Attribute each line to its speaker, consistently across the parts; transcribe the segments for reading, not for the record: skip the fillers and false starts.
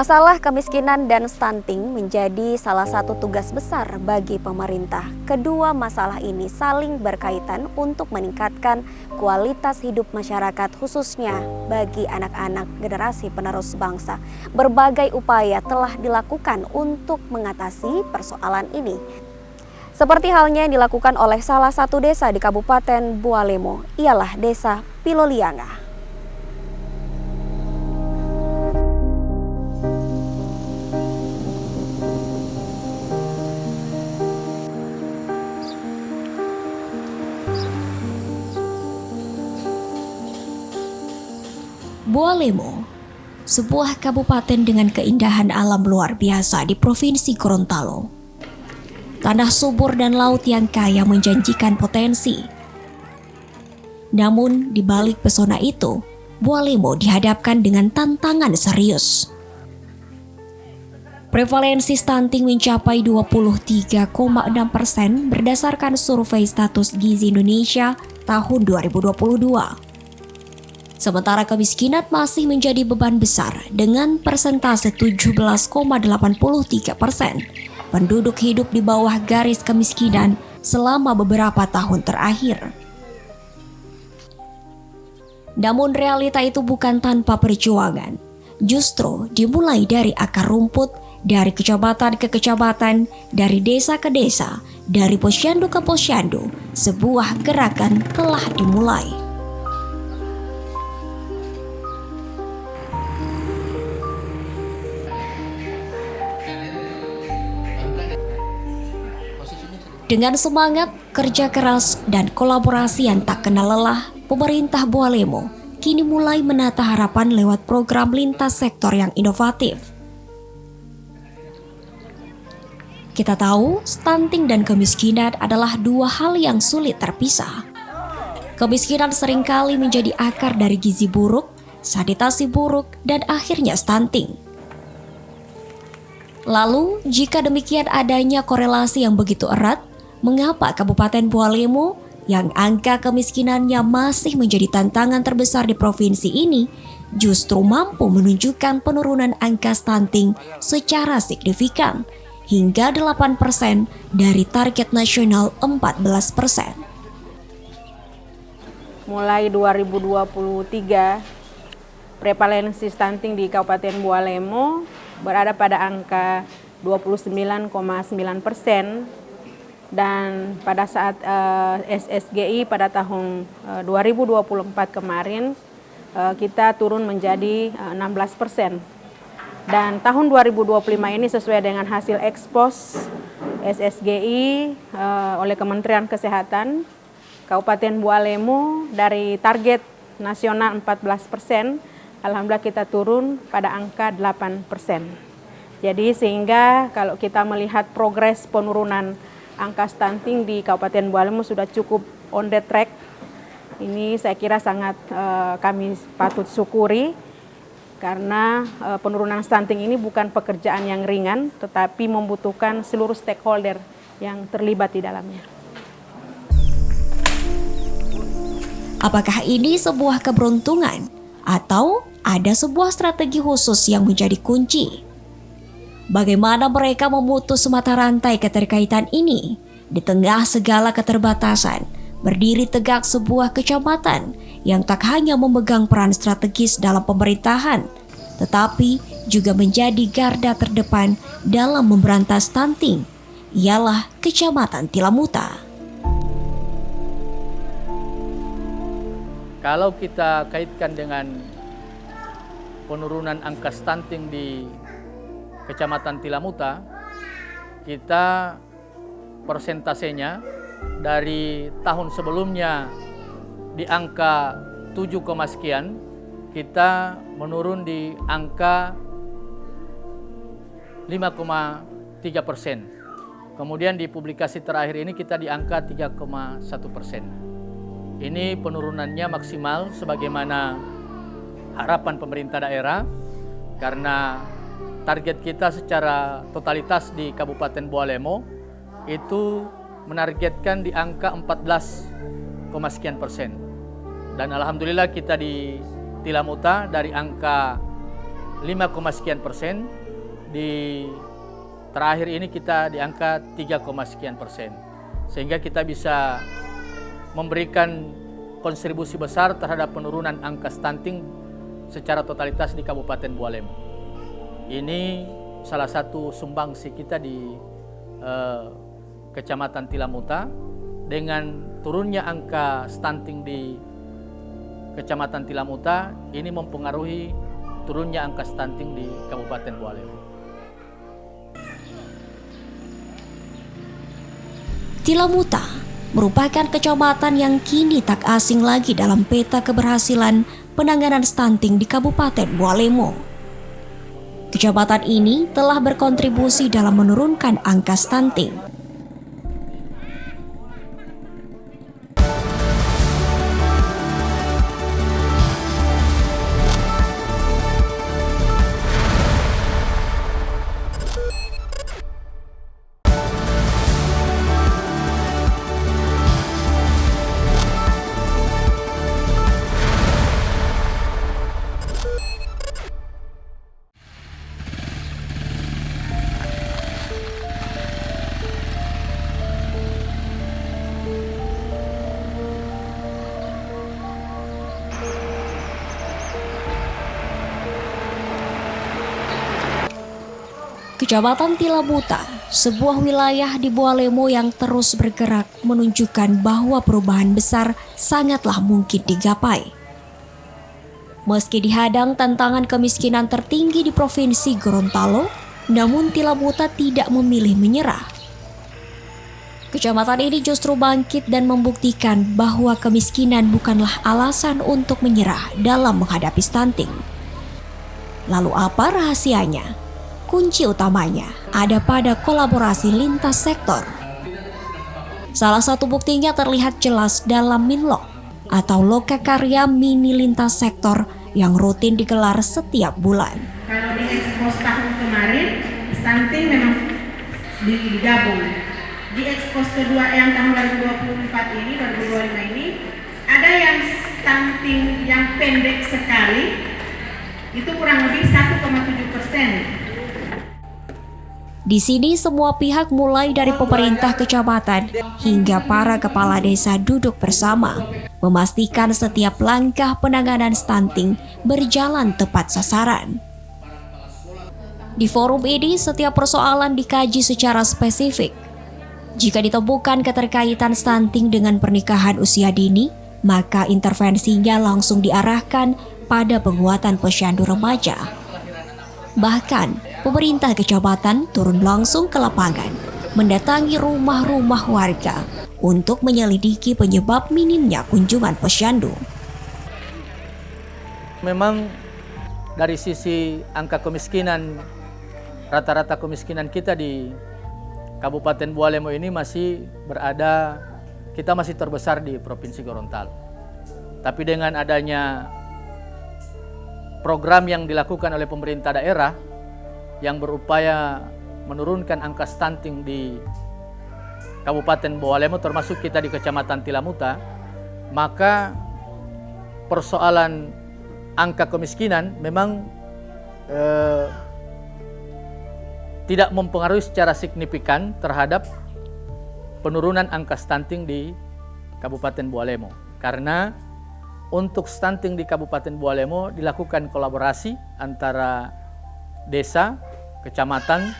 Speaker 1: Masalah kemiskinan dan stunting menjadi salah satu tugas besar bagi pemerintah. Kedua masalah ini saling berkaitan untuk meningkatkan kualitas hidup masyarakat, khususnya bagi anak-anak generasi penerus bangsa. Berbagai upaya telah dilakukan untuk mengatasi persoalan ini. Seperti halnya yang dilakukan oleh salah satu desa di Kabupaten Bualemo, ialah Desa Pilolianga.
Speaker 2: Bualemo, sebuah kabupaten dengan keindahan alam luar biasa di Provinsi Gorontalo. Tanah subur dan laut yang kaya menjanjikan potensi. Namun, di balik pesona itu, Bualemo dihadapkan dengan tantangan serius. Prevalensi stunting mencapai 23,6% berdasarkan survei status gizi Indonesia tahun 2022. Sementara kemiskinan masih menjadi beban besar dengan persentase 17,83%. Penduduk hidup di bawah garis kemiskinan selama beberapa tahun terakhir. Namun realita itu bukan tanpa perjuangan. Justru dimulai dari akar rumput, dari kecamatan ke kecamatan, dari desa ke desa, dari posyandu ke posyandu, sebuah gerakan telah dimulai. Dengan semangat, kerja keras, dan kolaborasi yang tak kenal lelah, pemerintah Bualemo kini mulai menata harapan lewat program lintas sektor yang inovatif. Kita tahu, stunting dan kemiskinan adalah dua hal yang sulit terpisah. Kemiskinan seringkali menjadi akar dari gizi buruk, sanitasi buruk, dan akhirnya stunting. Lalu, jika demikian adanya korelasi yang begitu erat, mengapa Kabupaten Bualemo yang angka kemiskinannya masih menjadi tantangan terbesar di provinsi ini justru mampu menunjukkan penurunan angka stunting secara signifikan hingga 8% dari target nasional 14%.
Speaker 3: Mulai 2023, prevalensi stunting di Kabupaten Bualemo berada pada angka 29,9%. Dan pada saat SSGI pada tahun 2024 kemarin kita turun menjadi 16%. Dan tahun 2025 ini sesuai dengan hasil ekspos SSGI oleh Kementerian Kesehatan, Kabupaten Bualemo dari target nasional 14%, alhamdulillah kita turun pada angka 8%. Jadi sehingga kalau kita melihat progres penurunan angka stunting di Kabupaten Bualemo sudah cukup on the track. Ini saya kira sangat kami patut syukuri karena penurunan stunting ini bukan pekerjaan yang ringan, tetapi membutuhkan seluruh stakeholder yang terlibat di dalamnya.
Speaker 2: Apakah ini sebuah keberuntungan atau ada sebuah strategi khusus yang menjadi kunci? Bagaimana mereka memutus mata rantai keterkaitan ini? Di tengah segala keterbatasan, berdiri tegak sebuah kecamatan yang tak hanya memegang peran strategis dalam pemerintahan, tetapi juga menjadi garda terdepan dalam memberantas stunting, ialah Kecamatan Tilamuta.
Speaker 4: Kalau kita kaitkan dengan penurunan angka stunting di Kecamatan Tilamuta, kita persentasenya dari tahun sebelumnya di angka 7, sekian, kita menurun di angka 5,3%. Kemudian di publikasi terakhir ini kita di angka 3,1%. Ini penurunannya maksimal sebagaimana harapan pemerintah daerah, karena target kita secara totalitas di Kabupaten Bualemo itu menargetkan di angka 14, sekian persen. Dan alhamdulillah kita di Tilamuta dari angka 5, sekian %, di terakhir ini kita di angka 3, sekian %. Sehingga kita bisa memberikan kontribusi besar terhadap penurunan angka stunting secara totalitas di Kabupaten Bualemo. Ini salah satu sumbangsi kita di Kecamatan Tilamuta. Dengan turunnya angka stunting di Kecamatan Tilamuta, ini mempengaruhi turunnya angka stunting di Kabupaten Bualemo.
Speaker 2: Tilamuta merupakan kecamatan yang kini tak asing lagi dalam peta keberhasilan penanganan stunting di Kabupaten Bualemo. Kecamatan ini telah berkontribusi dalam menurunkan angka stunting. Kecamatan Tilamuta, sebuah wilayah di Bualemo yang terus bergerak, menunjukkan bahwa perubahan besar sangatlah mungkin digapai. Meski dihadang tantangan kemiskinan tertinggi di Provinsi Gorontalo, namun Tilamuta tidak memilih menyerah. Kecamatan ini justru bangkit dan membuktikan bahwa kemiskinan bukanlah alasan untuk menyerah dalam menghadapi stunting. Lalu apa rahasianya? Kunci utamanya ada pada kolaborasi lintas sektor. Salah satu buktinya terlihat jelas dalam Minlok atau Loka Karya Mini Lintas Sektor yang rutin digelar setiap bulan.
Speaker 5: Kalau di ekspos tahun kemarin, stunting memang digabung. Di ekspos kedua yang tahun 2024 ini, 2025 ini, ada yang stunting yang pendek sekali, itu kurang lebih 1,7%.
Speaker 2: Di sini semua pihak mulai dari pemerintah kecamatan hingga para kepala desa duduk bersama, memastikan setiap langkah penanganan stunting berjalan tepat sasaran. Di forum ini setiap persoalan dikaji secara spesifik. Jika ditemukan keterkaitan stunting dengan pernikahan usia dini, maka intervensinya langsung diarahkan pada penguatan posyandu remaja. Bahkan, pemerintah kecamatan turun langsung ke lapangan, mendatangi rumah-rumah warga untuk menyelidiki penyebab minimnya kunjungan posyandu.
Speaker 4: Memang dari sisi angka kemiskinan, rata-rata kemiskinan kita di Kabupaten Bualemo ini masih berada, kita masih terbesar di Provinsi Gorontalo. Tapi dengan adanya program yang dilakukan oleh pemerintah daerah yang berupaya menurunkan angka stunting di Kabupaten Bualemo, termasuk kita di Kecamatan Tilamuta, maka persoalan angka kemiskinan memang tidak mempengaruhi secara signifikan terhadap penurunan angka stunting di Kabupaten Bualemo. Karena untuk stunting di Kabupaten Bualemo dilakukan kolaborasi antara desa, kecamatan,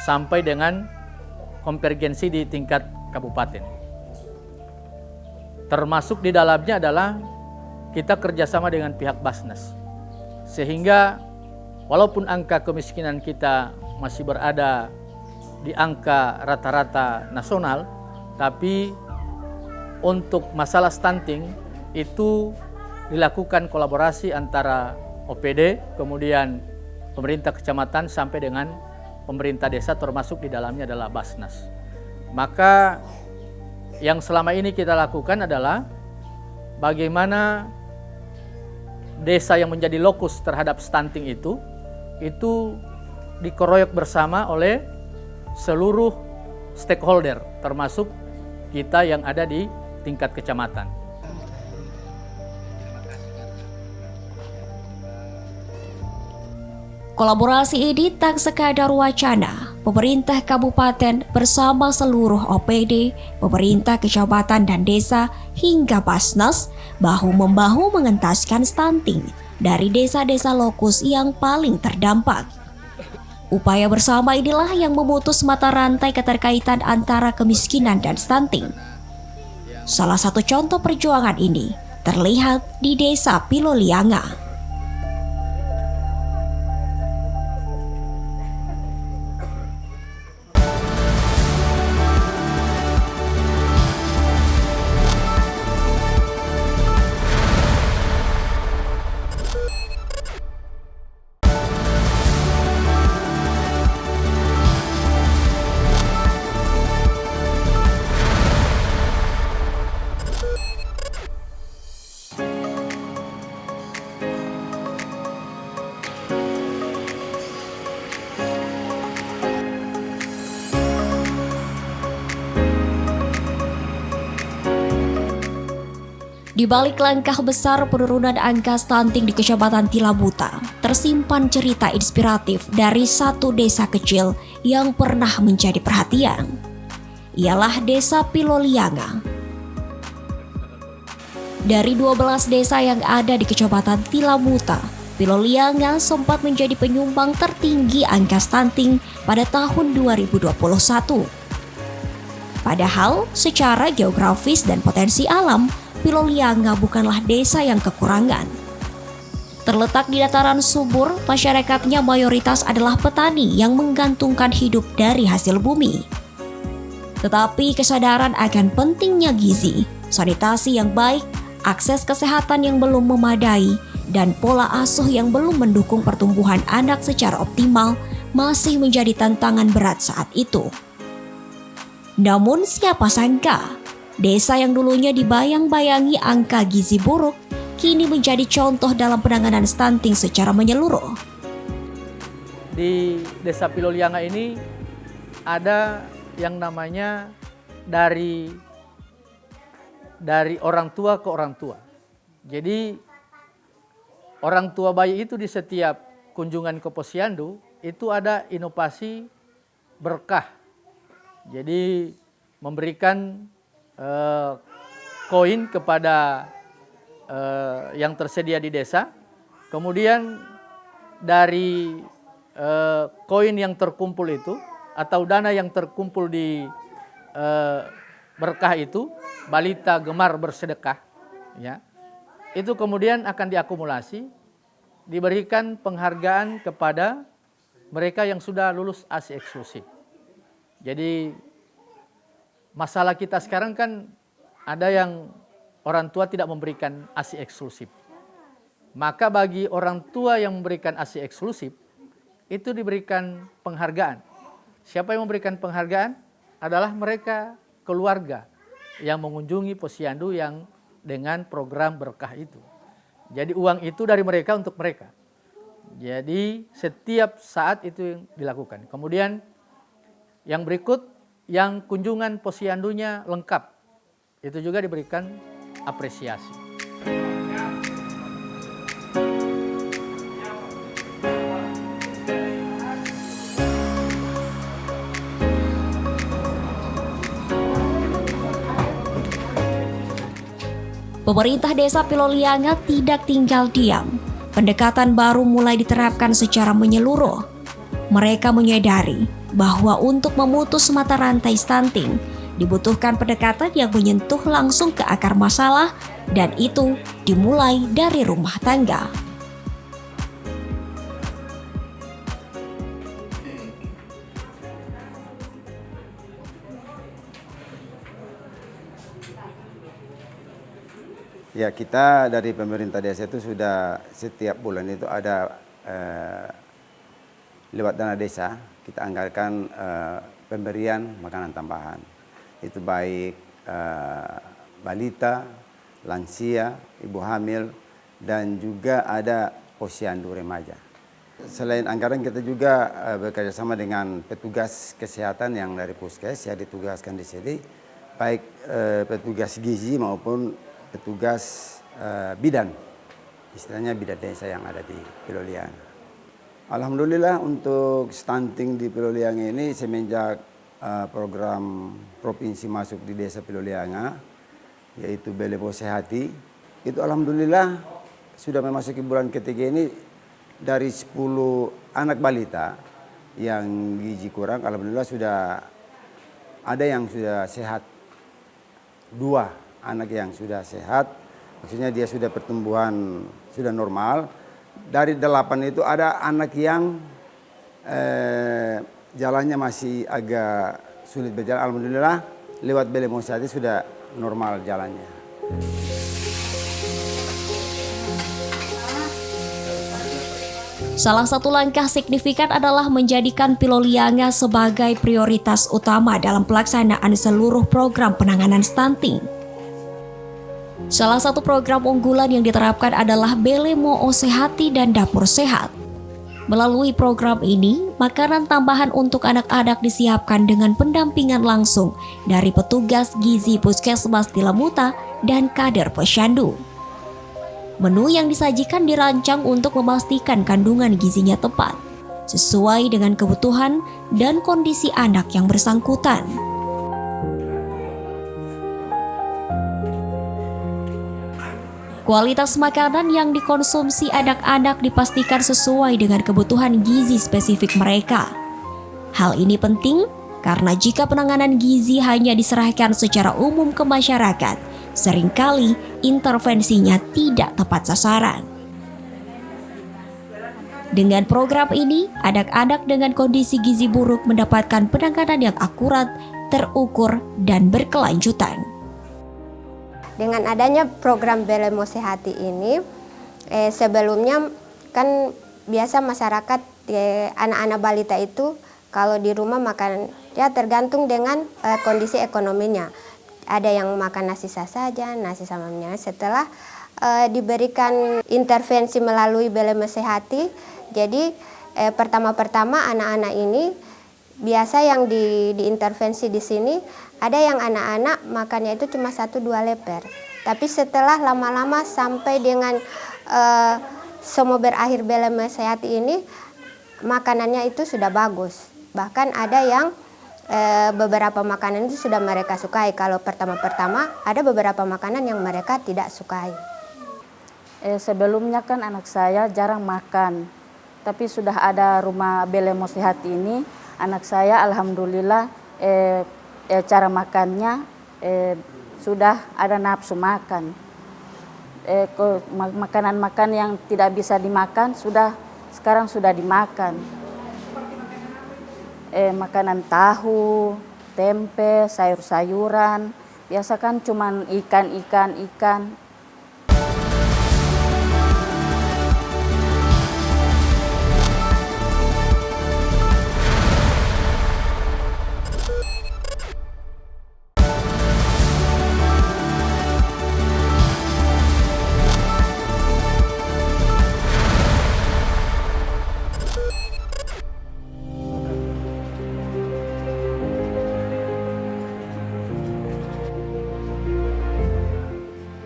Speaker 4: sampai dengan konvergensi di tingkat kabupaten. Termasuk di dalamnya adalah kita kerjasama dengan pihak Basnas. Sehingga walaupun angka kemiskinan kita masih berada di angka rata-rata nasional, tapi untuk masalah stunting itu dilakukan kolaborasi antara OPD, kemudian pemerintah kecamatan sampai dengan pemerintah desa, termasuk di dalamnya adalah Basnas. Maka yang selama ini kita lakukan adalah bagaimana desa yang menjadi lokus terhadap stunting itu dikeroyok bersama oleh seluruh stakeholder, termasuk kita yang ada di tingkat kecamatan.
Speaker 2: Kolaborasi ini tak sekadar wacana. Pemerintah kabupaten bersama seluruh OPD, pemerintah kecamatan dan desa hingga Basnas bahu-membahu mengentaskan stunting dari desa-desa lokus yang paling terdampak. Upaya bersama inilah yang memutus mata rantai keterkaitan antara kemiskinan dan stunting. Salah satu contoh perjuangan ini terlihat di Desa Pilolianga. Di balik langkah besar penurunan angka stunting di Kecamatan Tilabuta, tersimpan cerita inspiratif dari satu desa kecil yang pernah menjadi perhatian. Ialah Desa Pilolianga. Dari 12 desa yang ada di Kecamatan Tilabuta, Pilolianga sempat menjadi penyumbang tertinggi angka stunting pada tahun 2021. Padahal secara geografis dan potensi alam, Pilolianga bukanlah desa yang kekurangan. Terletak di dataran subur, masyarakatnya mayoritas adalah petani yang menggantungkan hidup dari hasil bumi. Tetapi kesadaran akan pentingnya gizi, sanitasi yang baik, akses kesehatan yang belum memadai, dan pola asuh yang belum mendukung pertumbuhan anak secara optimal masih menjadi tantangan berat saat itu. Namun siapa sangka, desa yang dulunya dibayang-bayangi angka gizi buruk, kini menjadi contoh dalam penanganan stunting secara menyeluruh.
Speaker 4: Di Desa Pilolianga ini ada yang namanya dari orang tua ke orang tua. Jadi orang tua bayi itu di setiap kunjungan ke posyandu itu ada inovasi berkah. Jadi memberikan koin kepada yang tersedia di desa. Kemudian dari koin yang terkumpul itu atau dana yang terkumpul di berkah itu, balita gemar bersedekah, ya, itu kemudian akan diakumulasi, diberikan penghargaan kepada mereka yang sudah lulus ASI eksklusif. Jadi masalah kita sekarang kan ada yang orang tua tidak memberikan ASI eksklusif. Maka bagi orang tua yang memberikan ASI eksklusif, itu diberikan penghargaan. Siapa yang memberikan penghargaan? Adalah mereka keluarga yang mengunjungi posyandu yang dengan program berkah itu. Jadi uang itu dari mereka untuk mereka. Jadi setiap saat itu yang dilakukan. Kemudian yang berikut, yang kunjungan posyandunya lengkap, itu juga diberikan apresiasi.
Speaker 2: Pemerintah Desa Pilolianga tidak tinggal diam. Pendekatan baru mulai diterapkan secara menyeluruh. Mereka menyadari bahwa untuk memutus mata rantai stunting dibutuhkan pendekatan yang menyentuh langsung ke akar masalah, dan itu dimulai dari rumah tangga.
Speaker 6: Ya, kita dari pemerintah desa itu sudah setiap bulan itu ada lewat dana desa kita anggarkan pemberian makanan tambahan. Itu baik balita, lansia, ibu hamil, dan juga ada posyandu remaja. Selain anggaran kita juga bekerjasama dengan petugas kesehatan yang dari Puskes yang ditugaskan di sini, baik petugas gizi maupun petugas bidan, istilahnya bidan desa yang ada di Pilolianga. Alhamdulillah untuk stunting di Pilolianga ini semenjak program provinsi masuk di desa Pilolianga, yaitu Belemo Sehati, itu alhamdulillah sudah memasuki bulan ketiga ini dari 10 anak balita yang gizi kurang, alhamdulillah sudah ada yang sudah sehat. 2 anak yang sudah sehat, maksudnya dia sudah pertumbuhan sudah normal. Dari 8 itu ada anak yang jalannya masih agak sulit berjalan. Alhamdulillah lewat Belemo Sehati sudah normal jalannya.
Speaker 2: Salah satu langkah signifikan adalah menjadikan Pilolianga sebagai prioritas utama dalam pelaksanaan seluruh program penanganan stunting. Salah satu program unggulan yang diterapkan adalah Belemo Sehati dan Dapur Sehat. Melalui program ini, makanan tambahan untuk anak-anak disiapkan dengan pendampingan langsung dari petugas gizi Puskesmas Tilamuta dan kader posyandu. Menu yang disajikan dirancang untuk memastikan kandungan gizinya tepat, sesuai dengan kebutuhan dan kondisi anak yang bersangkutan. Kualitas makanan yang dikonsumsi anak-anak dipastikan sesuai dengan kebutuhan gizi spesifik mereka. Hal ini penting karena jika penanganan gizi hanya diserahkan secara umum ke masyarakat, seringkali intervensinya tidak tepat sasaran. Dengan program ini, anak-anak dengan kondisi gizi buruk mendapatkan penanganan yang akurat, terukur, dan berkelanjutan.
Speaker 7: Dengan adanya program Belemo Sehati ini, sebelumnya kan biasa masyarakat anak-anak balita itu kalau di rumah makan ya tergantung dengan kondisi ekonominya. Ada yang makan nasi saja, nasi sama minyak. Setelah diberikan intervensi melalui Belemo Sehati, jadi pertama-pertama anak-anak ini biasa yang diintervensi di sini ada yang anak-anak makannya itu cuma 1-2 leper. Tapi setelah lama-lama sampai dengan semua berakhir Belemo Sehati ini makanannya itu sudah bagus. Bahkan ada yang beberapa makanan itu sudah mereka sukai. Kalau pertama-pertama ada beberapa makanan yang mereka tidak sukai.
Speaker 8: Sebelumnya kan anak saya jarang makan. Tapi sudah ada rumah Belemo Sehati ini, anak saya alhamdulillah cara makannya sudah ada nafsu makan. Makanan-makanan yang tidak bisa dimakan sekarang sudah dimakan. Makanan tahu, tempe, sayur-sayuran. Biasa kan cuman ikan.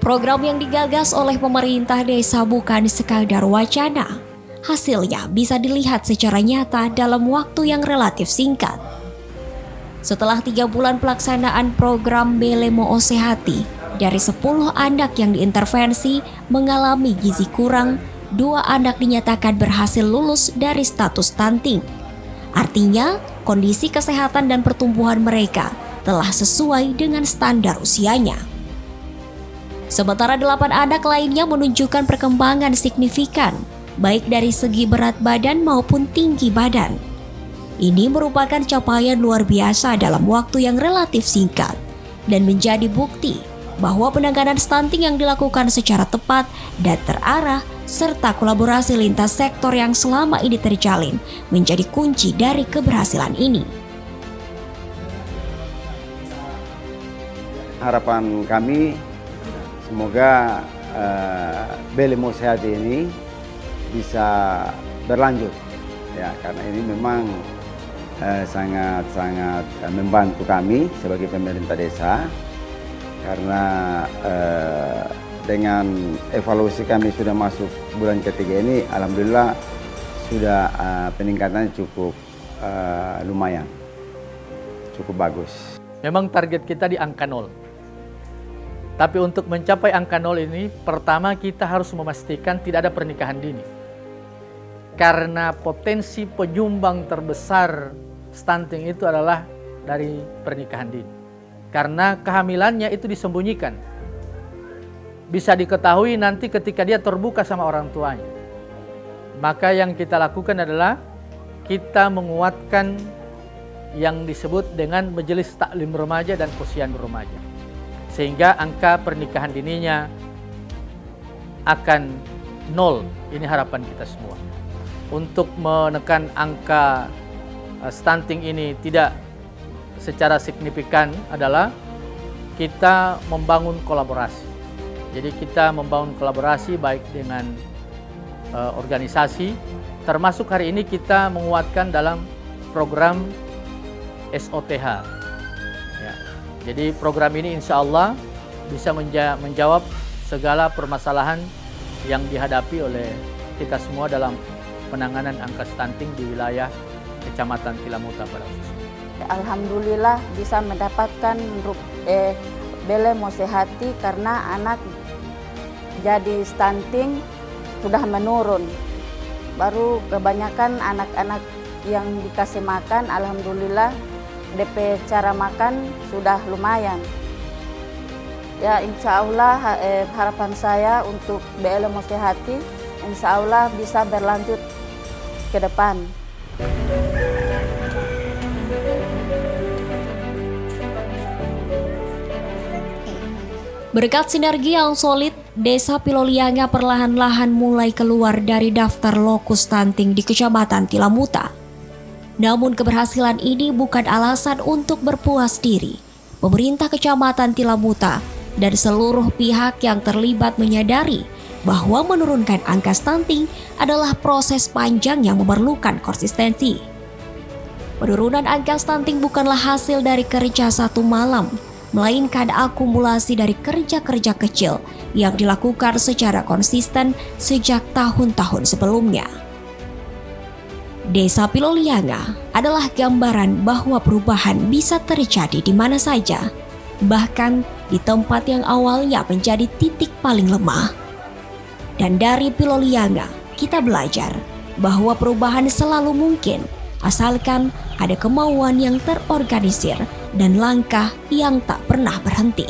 Speaker 2: Program yang digagas oleh pemerintah desa bukan sekadar wacana. Hasilnya bisa dilihat secara nyata dalam waktu yang relatif singkat. Setelah 3 bulan pelaksanaan program Belemo Sehati, dari 10 anak yang diintervensi mengalami gizi kurang, 2 anak dinyatakan berhasil lulus dari status stunting. Artinya, kondisi kesehatan dan pertumbuhan mereka telah sesuai dengan standar usianya. Sementara 8 anak lainnya menunjukkan perkembangan signifikan, baik dari segi berat badan maupun tinggi badan. Ini merupakan capaian luar biasa dalam waktu yang relatif singkat dan menjadi bukti bahwa penanganan stunting yang dilakukan secara tepat dan terarah serta kolaborasi lintas sektor yang selama ini terjalin menjadi kunci dari keberhasilan ini.
Speaker 6: Harapan kami semoga Belemo Sehati ini bisa berlanjut ya, karena ini memang sangat membantu kami sebagai pemerintah desa, karena dengan evaluasi kami sudah masuk bulan ketiga ini, alhamdulillah sudah peningkatannya cukup lumayan, cukup bagus.
Speaker 4: Memang target kita di angka 0. Tapi untuk mencapai angka 0 ini, pertama kita harus memastikan tidak ada pernikahan dini. Karena potensi penyumbang terbesar stunting itu adalah dari pernikahan dini. Karena kehamilannya itu disembunyikan. Bisa diketahui nanti ketika dia terbuka sama orang tuanya. Maka yang kita lakukan adalah kita menguatkan yang disebut dengan majelis taklim remaja dan posyandu remaja. Sehingga angka pernikahan dininya akan 0. Ini harapan kita semua. Untuk menekan angka stunting ini tidak secara signifikan adalah kita membangun kolaborasi. Jadi kita membangun kolaborasi baik dengan organisasi, termasuk hari ini kita menguatkan dalam program SOTH. Ya. Jadi program ini insya Allah bisa menjawab segala permasalahan yang dihadapi oleh kita semua dalam penanganan angka stunting di wilayah Kecamatan Tilamuta pada khususnya.
Speaker 8: Alhamdulillah bisa mendapatkan Bele Mosehati karena anak jadi stunting sudah menurun. Baru kebanyakan anak-anak yang dikasih makan, alhamdulillah DP cara makan sudah lumayan. Ya insya Allah harapan saya untuk Bele Mosehati insya Allah bisa berlanjut ke depan.
Speaker 2: Berkat sinergi yang solid, Desa Pilolianga perlahan-lahan mulai keluar dari daftar lokus stunting di Kecamatan Tilamuta. Namun keberhasilan ini bukan alasan untuk berpuas diri. Pemerintah Kecamatan Tilamuta dan seluruh pihak yang terlibat menyadari bahwa menurunkan angka stunting adalah proses panjang yang memerlukan konsistensi. Penurunan angka stunting bukanlah hasil dari kerja satu malam, melainkan akumulasi dari kerja-kerja kecil yang dilakukan secara konsisten sejak tahun-tahun sebelumnya. Desa Pilolianga adalah gambaran bahwa perubahan bisa terjadi di mana saja, bahkan di tempat yang awalnya menjadi titik paling lemah. Dan dari Pilolianga, kita belajar bahwa perubahan selalu mungkin, asalkan ada kemauan yang terorganisir dan langkah yang tak pernah berhenti.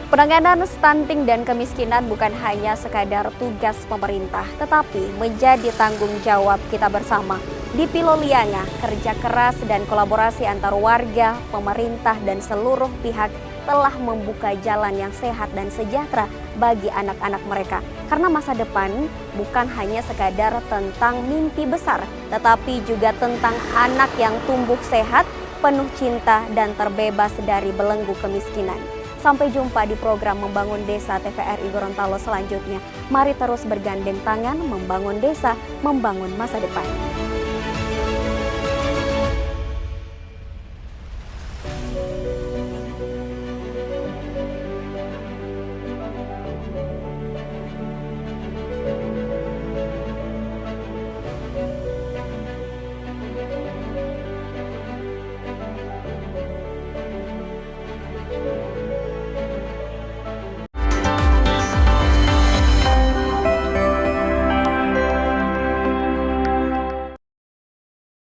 Speaker 1: Penanganan stunting dan kemiskinan bukan hanya sekadar tugas pemerintah, tetapi menjadi tanggung jawab kita bersama. Di Pilolianga, kerja keras dan kolaborasi antar warga, pemerintah, dan seluruh pihak telah membuka jalan yang sehat dan sejahtera bagi anak-anak mereka. Karena masa depan bukan hanya sekadar tentang mimpi besar, tetapi juga tentang anak yang tumbuh sehat, penuh cinta, dan terbebas dari belenggu kemiskinan. Sampai jumpa di program Membangun Desa TVRI Gorontalo selanjutnya. Mari terus bergandeng tangan membangun desa, membangun masa depan.